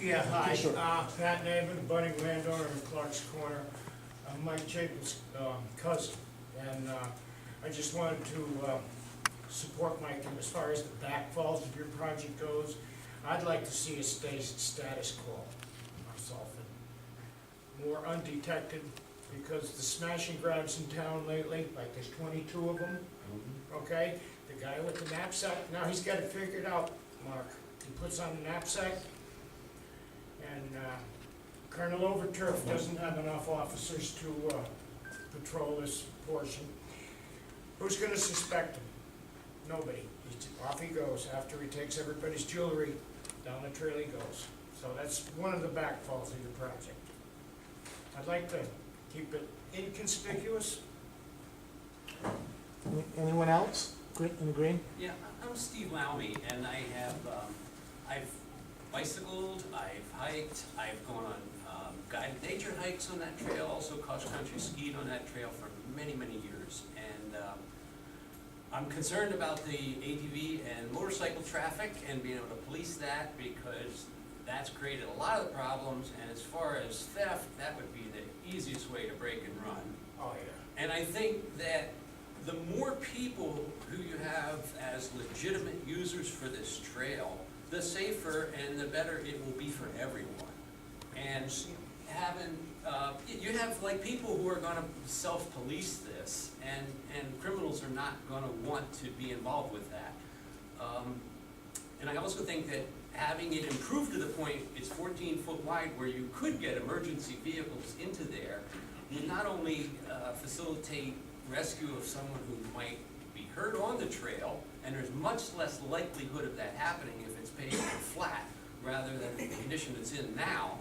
Yeah, hi, Sure. Pat Nabin, budding landowner in Clark's Corner. I'm Mike Chaplin's cousin, and I just wanted to support Mike as far as the backfalls of your project goes. I'd like to see it stay status quo myself, and more undetected, because the smash and grabs in town lately, like there's 22 of them, okay? The guy with the knapsack, now he's got it figured out, Mark. He puts on the knapsack, and Colonel Overturf doesn't have enough officers to patrol this portion. Who's gonna suspect him? Nobody. Off he goes. After he takes everybody's jewelry, down the trail he goes. So that's one of the backfalls of your project. I'd like to keep it inconspicuous. Anyone else? In the green? Yeah, I'm Steve Laumey, and I have, I've bicycled, I've hiked, I've gone on guided nature hikes on that trail, also cross-country skied on that trail for many, many years. And I'm concerned about the ATV and motorcycle traffic and being able to police that, because that's created a lot of the problems. And as far as theft, that would be the easiest way to break and run. Oh, yeah. And I think that the more people who you have as legitimate users for this trail, the safer and the better it will be for everyone. And having, you have like people who are gonna self-police this, and criminals are not gonna want to be involved with that. And I also think that having it improved to the point it's 14 foot wide where you could get emergency vehicles into there would not only facilitate rescue of someone who might be hurt on the trail, and there's much less likelihood of that happening if it's paved and flat rather than the condition it's in now.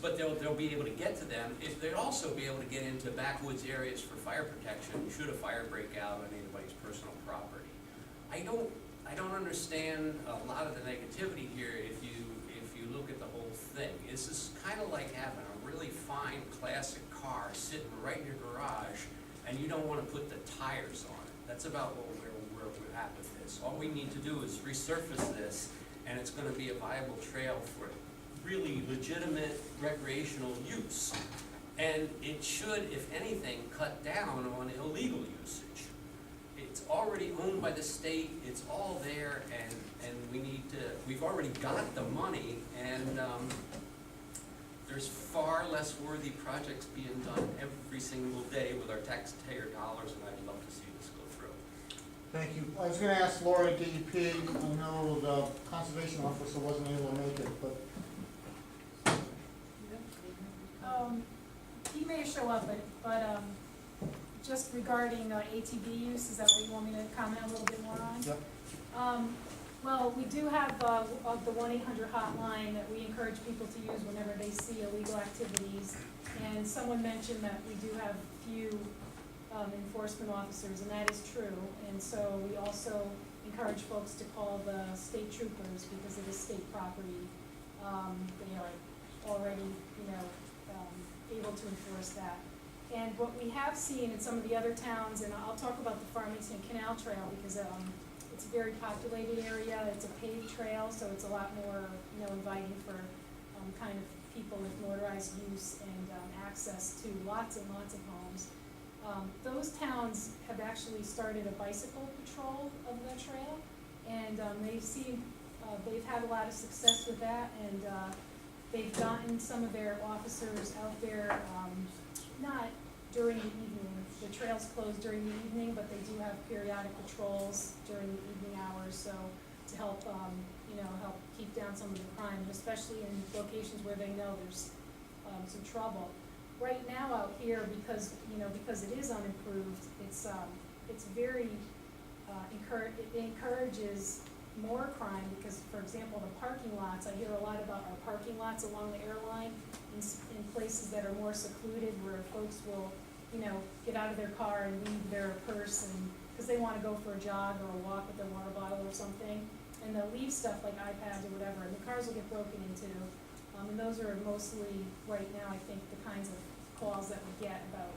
But they'll be able to get to them. They'll also be able to get into backwoods areas for fire protection should a fire break out on anybody's personal property. I don't understand a lot of the negativity here if you look at the whole thing. This is kind of like having a really fine classic car sitting right in your garage, and you don't want to put the tires on it. That's about where we're at with this. All we need to do is resurface this, and it's going to be a viable trail for really legitimate recreational use. And it should, if anything, cut down on illegal usage. It's already owned by the state, it's all there, and we've already got the money, and there's far less worthy projects being done every single day with our taxpayer dollars, and I'd love to see this go through. Thank you. I was gonna ask Laura, DEP, I know the conservation officer wasn't able to make it, but he may show up, but just regarding ATV use, is that what you want me to comment a little bit more on? Yep. Well, we do have the 1-800 hotline that we encourage people to use whenever they see illegal activities. And someone mentioned that we do have few enforcement officers, and that is true. And so we also encourage folks to call the state troopers because it is state property. They are already, able to enforce that. And what we have seen in some of the other towns, and I'll talk about the Farmington Canal Trail because it's a very populated area. It's a paved trail, so it's a lot more, inviting for kind of people with motorized use and access to lots and lots of homes. Those towns have actually started a bicycle patrol of the trail, and they've had a lot of success with that, and they've gotten some of their officers out there, not during the evening. The trail's closed during the evening, but they do have periodic patrols during the evening hours, so to help, help keep down some of the crime, especially in locations where they know there's some trouble. Right now out here, because it is unimproved, it's very, it encourages more crime because, for example, the parking lots, I hear a lot about our parking lots along the airline in places that are more secluded where folks will, get out of their car and leave their purse because they want to go for a jog or a walk with their water bottle or something, and they'll leave stuff like iPads or whatever, and the cars will get broken into. And those are mostly, right now, I think, the kinds of calls that we get about,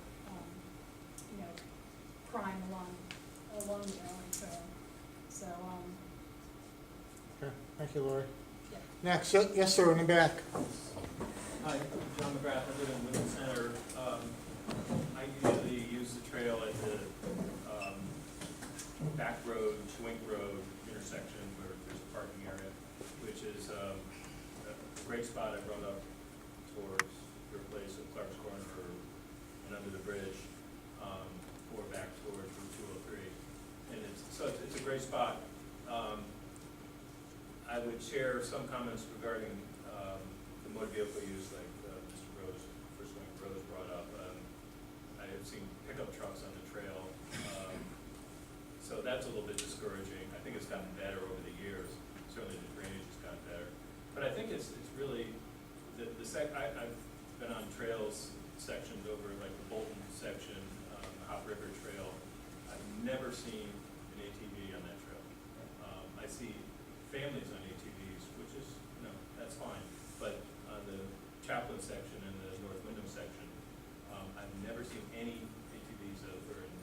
crime along the airline trail. So, okay. Thank you, Lori. Next, yes, sir, in the back. Hi, I'm John McGrath, I live in Woodland Center. I usually use the trail at the back road, Schwink Road intersection where there's a parking area, which is a great spot. I brought up towards your place at Clark's Corner and under the bridge, or back towards Route 203. And it's a great spot. I would share some comments regarding the motor vehicle use, like Mr. Rose, First Wing Rose brought up. I have seen pickup trucks on the trail, so that's a little bit discouraging. I think it's gotten better over the years. Certainly the drainage has gotten better, but I think it's really I've been on trails sections over like the Bolton section, Hop River Trail. I've never seen an ATV on that trail. I see families on ATVs, which is, that's fine. But on the Chaplin section and the North Wyndham section, I've never seen any ATVs over in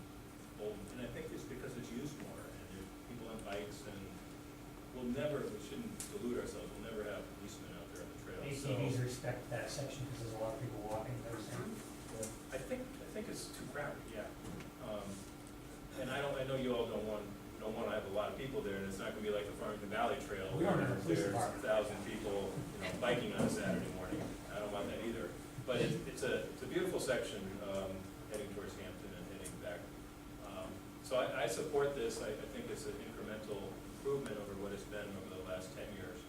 Bolton. And I think it's because it's used more, and there's people on bikes, and we shouldn't delude ourselves, we'll never have policemen out there on the trail. ATVs respect that section because there's a lot of people walking those things. I think it's too crowded, yeah. And I know you all don't want to have a lot of people there, and it's not going to be like the Farmington Valley Trail. We don't have a police There's department. 1,000 people, biking on a Saturday morning. I don't want that either. But it's a beautiful section heading towards Hampton and heading back. So I support this. I think it's an incremental improvement over what it's been over the last 10 years.